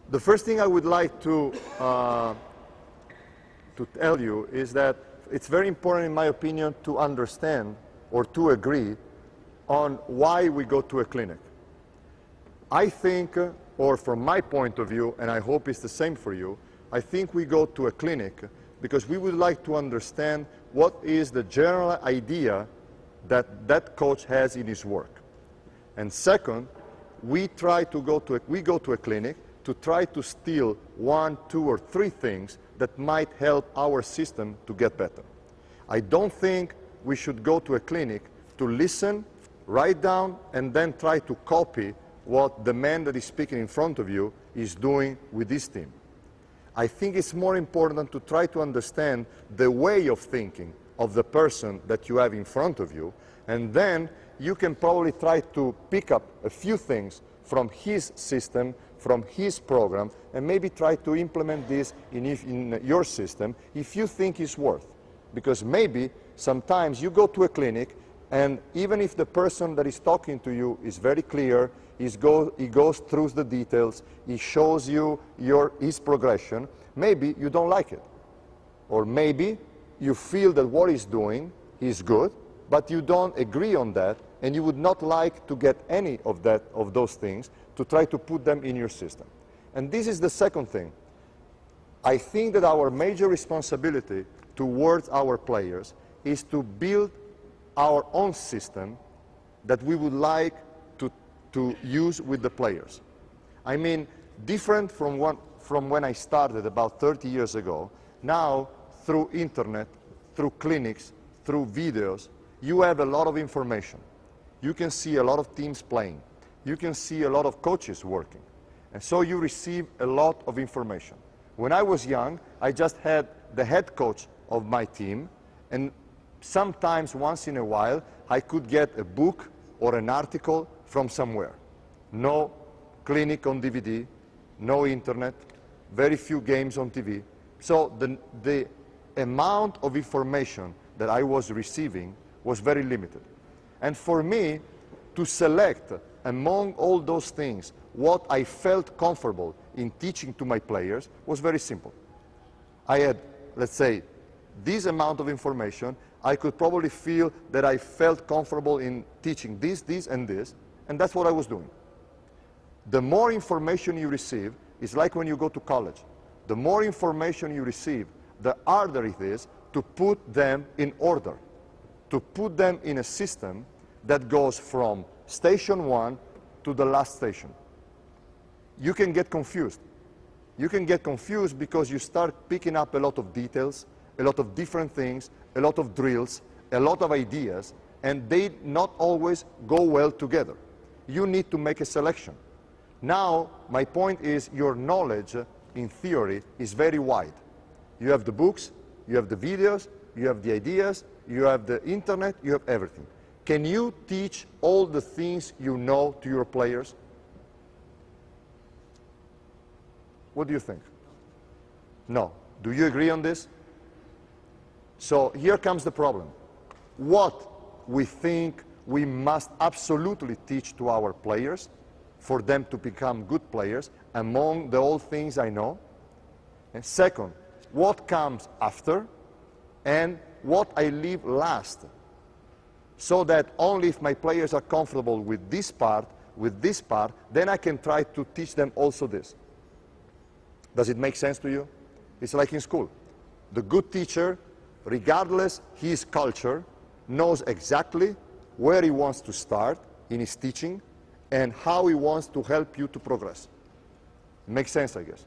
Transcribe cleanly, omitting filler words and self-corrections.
The first thing I would like to tell you is that it's very important, in my opinion, to understand or to agree on why we go to a clinic. I think, or from my point of view, and I hope it's the same for you, I think we go to a clinic because we would like to understand what is the general idea that that coach has in his work. And second, we go to a clinic to try to steal 1, 2, or 3 things that might help our system to get better. I don't think we should go to a clinic to listen, write down, and then try to copy what the man that is speaking in front of you is doing with his team. I think it's more important to try to understand the way of thinking of the person that you have in front of you, and then you can probably try to pick up a few things from his system, from his program, and maybe try to implement this in your system if you think it's worth. Because maybe sometimes you go to a clinic and even if the person that is talking to you is very clear, he goes through the details, he shows you his progression, maybe you don't like it. Or maybe you feel that what he's doing is good, but you don't agree on that, and you would not like to get any of those things to try to put them in your system. And this is the second thing. I think that our major responsibility towards our players is to build our own system that we would like to use with the players. I mean, different from when I started about 30 years ago, now through internet, through clinics, through videos, you have a lot of information. You can see a lot of teams playing. You can see a lot of coaches working. And so you receive a lot of information. When I was young, I just had the head coach of my team, and sometimes, once in a while, I could get a book or an article from somewhere. No clinic on DVD, no internet, very few games on TV. So the amount of information that I was receiving was very limited. And for me, to select among all those things what I felt comfortable in teaching to my players was very simple. I had, let's say, this amount of information. I could probably feel that I felt comfortable in teaching this, and this, and that's what I was doing. The more information you receive, it's like when you go to college. The more information you receive, the harder it is to put them in order, to put them in a system that goes from station 1 to the last station. You can get confused. You can get confused because you start picking up a lot of details, a lot of different things, a lot of drills, a lot of ideas, and they not always go well together. You need to make a selection. Now, my point is your knowledge, in theory, is very wide. You have the books, you have the videos, you have the ideas, you have the internet, you have everything. Can you teach all the things you know to your players? What do you think? No. Do you agree on this? So here comes the problem. What we think we must absolutely teach to our players for them to become good players, among the old things I know. And second, what comes after, and what I leave last, so that only if my players are comfortable with this part, then I can try to teach them also this. Does it make sense to you? It's like in school. The good teacher, regardless his culture, knows exactly where he wants to start in his teaching and how he wants to help you to progress. Makes sense, I guess.